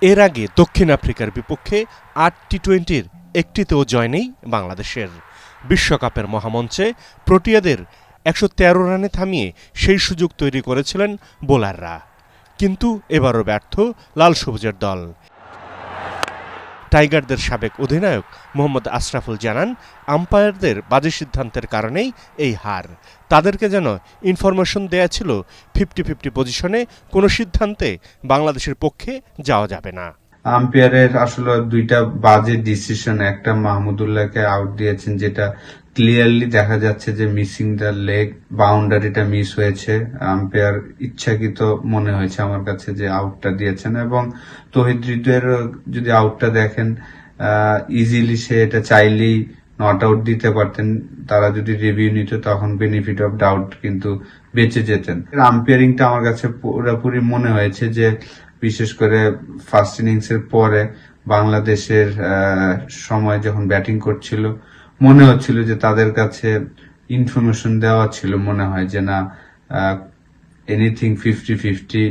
এর আগে দক্ষিণ আফ্রিকার বিপক্ষে ৮ টি-২০-র একটিতেও জয় নেই বাংলাদেশের। বিশ্বকাপের মহামঞ্চে প্রোটিয়াদের ১১৩ রানে থামিয়ে সেই সুযোগ তৈরি করেছিলেন বোলাররা, কিন্তু এবারও ব্যর্থ লাল সবুজের দল। টাইগারদের সাবেক অধিনায়ক মোহাম্মদ আশরাফুল জানান, আম্পায়ারদের বাজে সিদ্ধান্তের কারণেই এই হার। তাদেরকে যেন ইনফরমেশন দেয়া ছিল 50-50 পজিশনে কোনো সিদ্ধান্তে বাংলাদেশের পক্ষে যাওয়া যাবে না। আম্পায়ারের আসলে দুইটা বাজে ডিসিশন, একটা মাহমুদুল্লাহকে আউট দিয়েছেন, যেটা ক্লিয়ারলি দেখা যাচ্ছে যে মিসিং দ্য লেগ, বাউন্ডারিটা মিস হয়েছে। আম্পায়ার ইচ্ছাকৃত মনে হয়েছে আমার কাছে যে আউটটা দিয়েছেন। এবং তৌহিদ হৃদয়ের যদি আউটটা দেখেন, ইজিলি সে এটা চাইলেই নট আউট দিতে পারতেন। তারা যদি রিভিউ নিত তখন বেনিফিট অফ ডাউট কিন্তু বেঁচে যেতেন। আম্পায়ারিংটা আমার কাছে পুরোপুরি মনে হয়েছে যে বিশেষ করে ফার্স্ট ইনিংস এর পরে বাংলাদেশের সময় যখন ব্যাটিং করছিল, মনে হচ্ছিল যে তাদের কাছে ইনফরমেশন দেওয়া ছিল, মনে হয় যে না, এনিথিং 50-50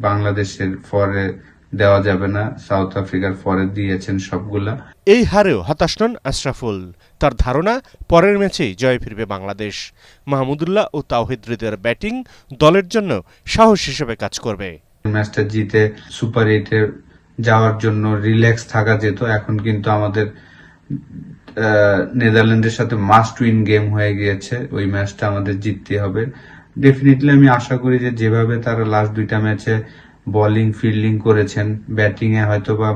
বাংলাদেশের ফরে দেওয়া যাবে না। সাউথ আফ্রিকার ফরে দিয়েছেন সবগুলা। এই হারেও হতাশ নন আশরাফুল। তার ধারণা, পরের ম্যাচেই জয় ফিরবে বাংলাদেশ। মাহমুদুল্লাহ ও তাওহিদ হৃদয়ের ব্যাটিং দলের জন্য সাহস হিসেবে কাজ করবে। ম্যাচটা জিতে সুপার 8-এ যাওয়ার জন্য রিল্যাক্স থাকা যেত। এখন কিন্তু আমাদের নেদারল্যান্ডের সাথে মাস্ট উইন গেম হয়ে গিয়েছে। ওই ম্যাচটা আমাদের জিততে হবে। ডেফিনেটলি আমি আশা করি যে যেভাবে তারা লাস্ট দুইটা ম্যাচে বোলিং ফিল্ডিং করেছেন, ব্যাটিং এ হয়তোবা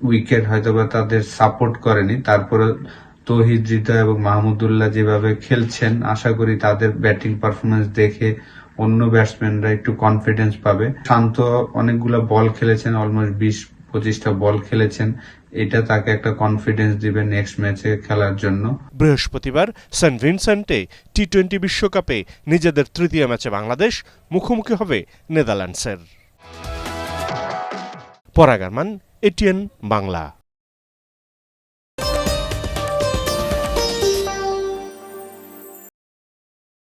উইকেট হয়তোবা তাদের সাপোর্ট করেনি, তারপরে তৌহিদ হৃদয় এবং মাহমুদুল্লাহ যেভাবে খেলছেন, আশা করি তাদের ব্যাটিং পারফরমেন্স দেখে অন্য ব্যাটসম্যানরা একটু কনফিডেন্স পাবে। শান্ত অনেকগুলা বল খেলেছেন, অলমোস্ট 20-25টা বল খেলেছেন। এটা তাকে একটা কনফিডেন্স দিবে নেক্সট ম্যাচে খেলার জন্য। বৃহস্পতিবার সেন্ট ভিনসেন্টে টি-20 বিশ্বকাপে নিজেদের তৃতীয় ম্যাচে বাংলাদেশ মুখোমুখি হবে নেদারল্যান্ডসের। পরাগ আরমান, এটিএন বাংলা।